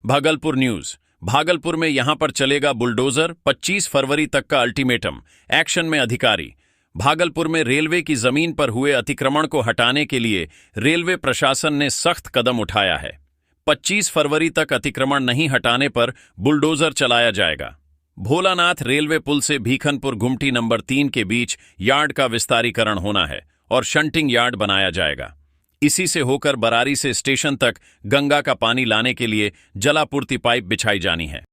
Bhagalpur news. Bhagalpur में यहां पर चलेगा बुलडोजर, 25 फरवरी तक का अल्टीमेटम, एक्शन में अधिकारी। भागलपुर में रेलवे की जमीन पर हुए अतिक्रमण को हटाने के लिए रेलवे प्रशासन ने सख्त कदम उठाया है। 25 फरवरी तक अतिक्रमण नहीं हटाने पर बुलडोजर चलाया जाएगा। भोलानाथ रेलवे पुल से भीखनपुर गुमटी नंबर 3 के बीच यार्ड का विस्तारीकरण होना है और शंटिंग यार्ड बनाया जाएगा। इसी से होकर बरारी से स्टेशन तक गंगा का पानी लाने के लिए जलापूर्ति पाइप बिछाई जानी है।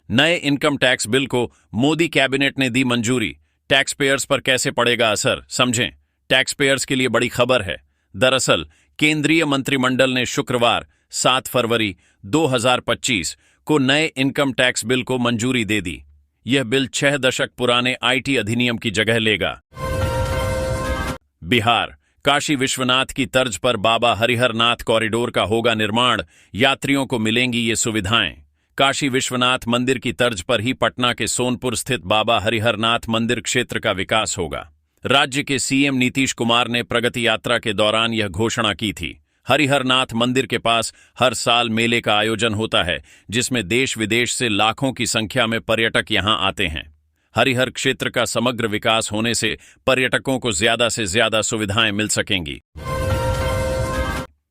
नए इनकम टैक्स बिल को मोदी कैबिनेट ने दी मंजूरी। टैक्स पेयर्स पर कैसे पड़ेगा असर, समझें। टैक्स पेयर्स के लिए बड़ी खबर है। दरअसल केंद्रीय मंत्रिमंडल ने शुक्रवार 7 फरवरी 2025 को नए इनकम टैक्स बिल को मंजूरी दे दी। यह बिल 6 दशक पुराने आईटी अधिनियम की जगह लेगा। बिहार काशी विश्वनाथ की तर्ज पर बाबा हरिहरनाथ कॉरिडोर का होगा निर्माण। यात्रियों को मिलेंगी ये सुविधाएं। काशी विश्वनाथ मंदिर की तर्ज पर ही पटना के सोनपुर स्थित बाबा हरिहरनाथ मंदिर क्षेत्र का विकास होगा। राज्य के सीएम नीतीश कुमार ने प्रगति यात्रा के दौरान यह घोषणा की थी। हरिहरनाथ मंदिर के पास हर साल मेले का आयोजन होता है, जिसमें देश विदेश से लाखों की संख्या में पर्यटक यहां आते हैं। हरिहर क्षेत्र का समग्र विकास होने से पर्यटकों को ज्यादा से ज्यादा सुविधाएं मिल सकेंगी।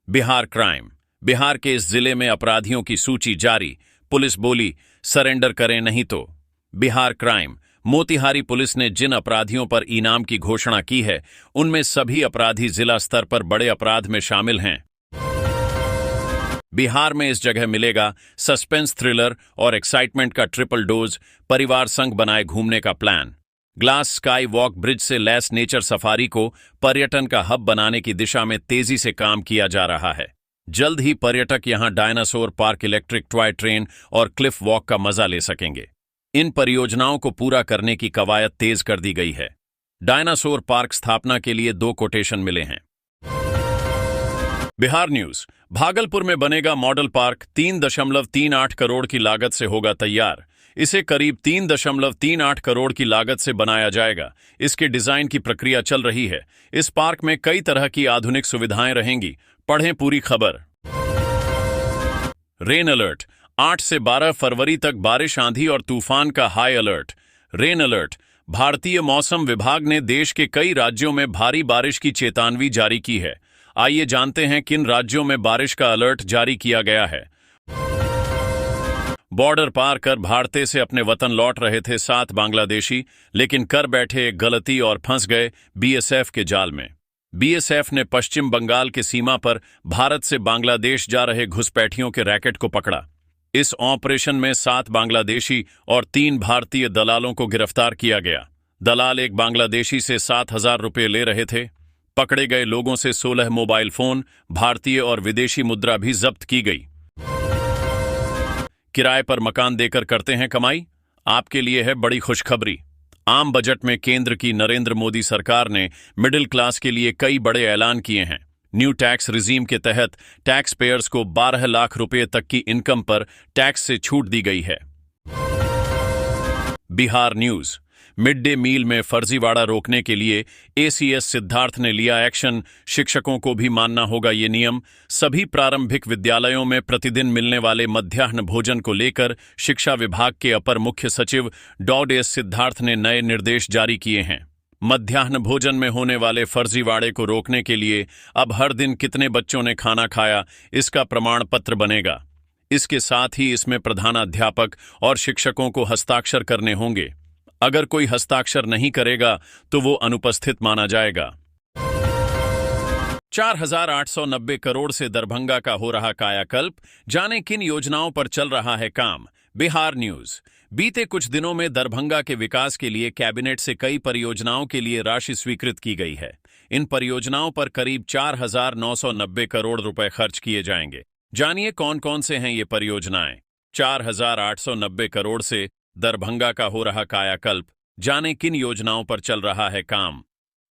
बिहार क्राइम। बिहार के इस जिले में अपराधियों की सूची जारी। पुलिस बोली सरेंडर करें नहीं तो। बिहार क्राइम। मोतिहारी पुलिस ने जिन अपराधियों पर इनाम की घोषणा की है, उनमें सभी अपराधी जिला स्तर पर बड़े अपराध में शामिल हैं। बिहार में इस जगह मिलेगा सस्पेंस, थ्रिलर और एक्साइटमेंट का ट्रिपल डोज। परिवार संग बनाए घूमने का plan. Glass sky walk bridge से लैस नेचर सफारी को पर्यटन का हब बनाने की दिशा में तेजी से काम किया जा रहा है। जल्द ही पर्यटक यहां dinosaur park, electric toy train और क्लिफ वॉक का मजा ले सकेंगे। इन परियोजनाओं को पूरा करने की कवायद तेज कर दी गई है। डायनासोर पार्क स्थापना के लिए 2 कोटेशन मिले हैं। बिहार न्यूज। भागलपुर में बनेगा मॉडल पार्क, 3.38 करोड़ की लागत से होगा तैयार। इसे करीब 3.38 करोड़ की लागत से बनाया जाएगा। इसके डिजाइन की प्रक्रिया चल रही है। इस पार्क में कई तरह की आधुनिक सुविधाएं रहेंगी। पढ़ें पूरी खबर। Rain alert. 8 से 12 फरवरी तक बारिश, आंधी और तूफान का हाई अलर्ट। Rain alert. भारतीय मौसम विभाग ने देश के कई राज्यों में भारी बारिश की चेतावनी जारी की है। आइए जानते हैं किन राज्यों में बारिश का अलर्ट जारी किया गया है। बॉर्डर पार कर भारत से अपने वतन लौट रहे थे 7 बांग्लादेशी, लेकिन कर बैठे एक गलती और फंस गए बीएसएफ के जाल में। बीएसएफ ने पश्चिम बंगाल के सीमा पर भारत से बांग्लादेश जा रहे घुसपैठियों के रैकेट को पकड़ा। इस ऑपरेशन में 7 बांग्लादेशी और 3 भारतीय दलालों को गिरफ्तार किया गया। दलाल एक बांग्लादेशी से 7,000 रुपये ले रहे थे। पकड़े गए लोगों से 16 मोबाइल फोन, भारतीय और विदेशी मुद्रा भी जब्त की गई। किराए पर मकान देकर करते हैं कमाई? आपके लिए है बड़ी खुशखबरी। आम बजट में केंद्र की नरेंद्र मोदी सरकार ने मिडिल क्लास के लिए कई बड़े ऐलान किए हैं। न्यू टैक्स रिजीम के तहत टैक्स पेयर्स को 12 लाख रुपए तक की इनकम पर टैक्स से छूट दी गई है। Bihar news. Mid day meal में फर्जीवाड़ा रोकने के लिए एसीएस सिद्धार्थ ने लिया एक्शन। शिक्षकों को भी मानना होगा ये नियम। सभी प्रारंभिक विद्यालयों में प्रतिदिन मिलने वाले मध्याह्न भोजन को लेकर शिक्षा विभाग के अपर मुख्य सचिव डॉ.एस. सिद्धार्थ ने नए निर्देश जारी किए हैं। मध्याह्न भोजन में होने वाले फर्जीवाड़े को रोकने के लिए अब हर दिन कितने बच्चों ने खाना खाया, इसका प्रमाण पत्र बनेगा। इसके साथ ही इसमें प्रधानाध्यापक और शिक्षकों को हस्ताक्षर करने होंगे। अगर कोई हस्ताक्षर नहीं करेगा तो वो अनुपस्थित माना जाएगा। 4,890 करोड़ से दरभंगा का हो रहा कायाकल्प। जाने किन योजनाओं पर चल रहा है काम। बिहार न्यूज। बीते कुछ दिनों में दरभंगा के विकास के लिए कैबिनेट से कई परियोजनाओं के लिए राशि स्वीकृत की गई है। इन परियोजनाओं पर करीब 4,990 करोड़ रुपए खर्च किए जाएंगे। जानिए कौन कौन से हैं ये परियोजनाएं। 4,890 करोड़ से दरभंगा का हो रहा कायाकल्प। जाने किन योजनाओं पर चल रहा है काम।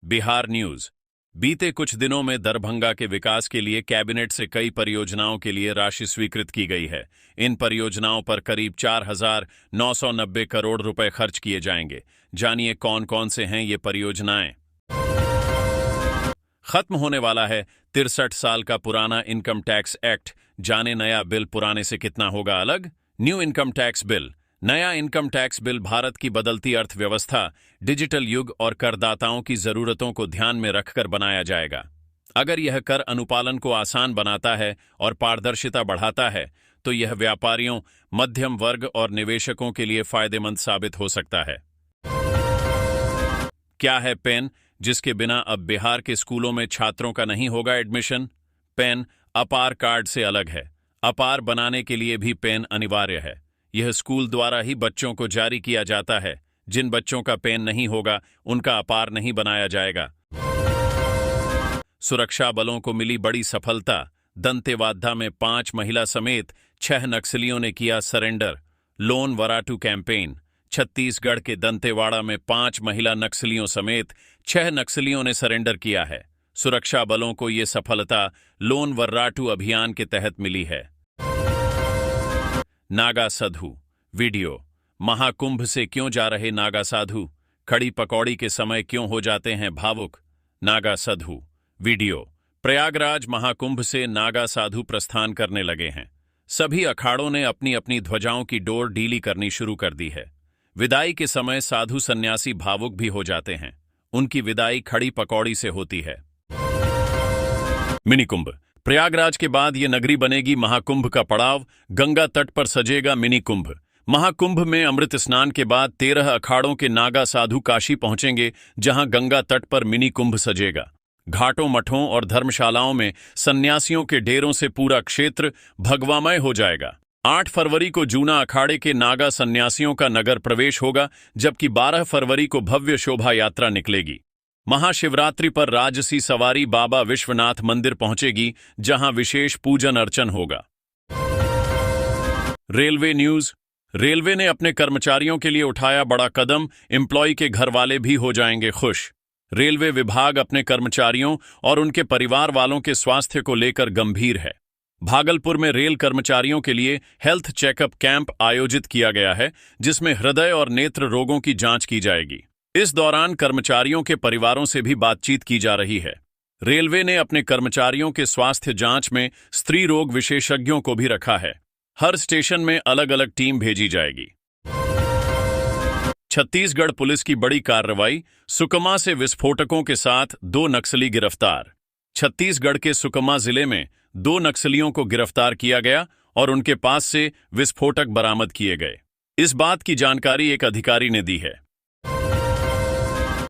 बिहार न्यूज। बीते कुछ दिनों में दरभंगा के विकास के लिए कैबिनेट से कई परियोजनाओं के लिए राशि स्वीकृत की गई है। इन परियोजनाओं पर करीब 4,990 करोड़ रुपए खर्च किए जाएंगे। जानिए कौन कौन से हैं ये परियोजनाएं। खत्म होने वाला है 63 साल का पुराना इनकम टैक्स एक्ट। जाने नया बिल पुराने से कितना होगा अलग। New income tax bill. नया इनकम टैक्स बिल भारत की बदलती अर्थव्यवस्था, डिजिटल युग और करदाताओं की जरूरतों को ध्यान में रखकर बनाया जाएगा। अगर यह कर अनुपालन को आसान बनाता है और पारदर्शिता बढ़ाता है तो यह व्यापारियों, मध्यम वर्ग और निवेशकों के लिए फायदेमंद साबित हो सकता है। क्या है पेन, जिसके बिना अब बिहार के स्कूलों में छात्रों का नहीं होगा एडमिशन? पेन अपार कार्ड से अलग है। अपार बनाने के लिए भी पेन अनिवार्य है। यह स्कूल द्वारा ही बच्चों को जारी किया जाता है। जिन बच्चों का पेन नहीं होगा उनका अपार नहीं बनाया जाएगा। सुरक्षा बलों को मिली बड़ी सफलता। दंतेवाड़ा में 5 महिला समेत 6 नक्सलियों ने किया सरेंडर। लोन वराटू कैंपेन। छत्तीसगढ़ के दंतेवाड़ा में 5 महिला नक्सलियों समेत 6 नक्सलियों ने सरेंडर किया है। सुरक्षा बलों को ये सफलता लोन वर्राटू अभियान के तहत मिली है। नागा साधु वीडियो। महाकुंभ से क्यों जा रहे नागा साधु? खड़ी पकौड़ी के समय क्यों हो जाते हैं भावुक? नागा साधु वीडियो। प्रयागराज महाकुंभ से नागा साधु प्रस्थान करने लगे हैं। सभी अखाड़ों ने अपनी अपनी ध्वजाओं की डोर ढीली करनी शुरू कर दी है। विदाई के समय साधु सन्यासी भावुक भी हो जाते हैं। उनकी विदाई खड़ी पकौड़ी से होती है। मिनी कुंभ। प्रयागराज के बाद ये नगरी बनेगी महाकुंभ का पड़ाव। गंगा तट पर सजेगा मिनी कुंभ। महाकुंभ में अमृत स्नान के बाद 13 अखाड़ों के नागा साधु काशी पहुंचेंगे, जहां गंगा तट पर मिनी कुंभ सजेगा। घाटों, मठों और धर्मशालाओं में सन्यासियों के डेरों से पूरा क्षेत्र भगवामय हो जाएगा। 8 फरवरी को जूना अखाड़े के नागा सन्यासियों का नगर प्रवेश होगा, जबकि 12 फरवरी को भव्य शोभा यात्रा निकलेगी। महाशिवरात्रि पर राजसी सवारी बाबा विश्वनाथ मंदिर पहुंचेगी, जहां विशेष पूजन अर्चन होगा। Railway news. रेलवे ने अपने कर्मचारियों के लिए उठाया बड़ा कदम। एम्प्लॉय के घर वाले भी हो जाएंगे खुश। रेलवे विभाग अपने कर्मचारियों और उनके परिवार वालों के स्वास्थ्य को लेकर गंभीर है। भागलपुर में रेल कर्मचारियों के लिए हेल्थ चेकअप कैंप आयोजित किया गया है, जिसमें हृदय और नेत्र रोगों की जांच की जाएगी। इस दौरान कर्मचारियों के परिवारों से भी बातचीत की जा रही है। रेलवे ने अपने कर्मचारियों के स्वास्थ्य जांच में स्त्री रोग विशेषज्ञों को भी रखा है। हर स्टेशन में अलग अलग टीम भेजी जाएगी। छत्तीसगढ़ पुलिस की बड़ी कार्रवाई। सुकमा से विस्फोटकों के साथ 2 नक्सली गिरफ्तार। छत्तीसगढ़ के सुकमा जिले में 2 नक्सलियों को गिरफ्तार किया गया और उनके पास से विस्फोटक बरामद किए गए। इस बात की जानकारी एक अधिकारी ने दी है।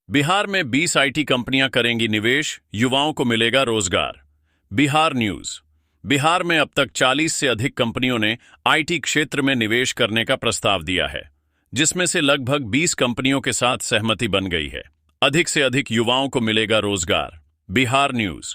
बिहार में 20 आईटी कंपनियां करेंगी निवेश, युवाओं को मिलेगा रोजगार। बिहार न्यूज। बिहार में अब तक 40 से अधिक कंपनियों ने आईटी क्षेत्र में निवेश करने का प्रस्ताव दिया है, जिसमें से लगभग 20 कंपनियों के साथ सहमति बन गई है। अधिक से अधिक युवाओं को मिलेगा रोजगार। बिहार न्यूज।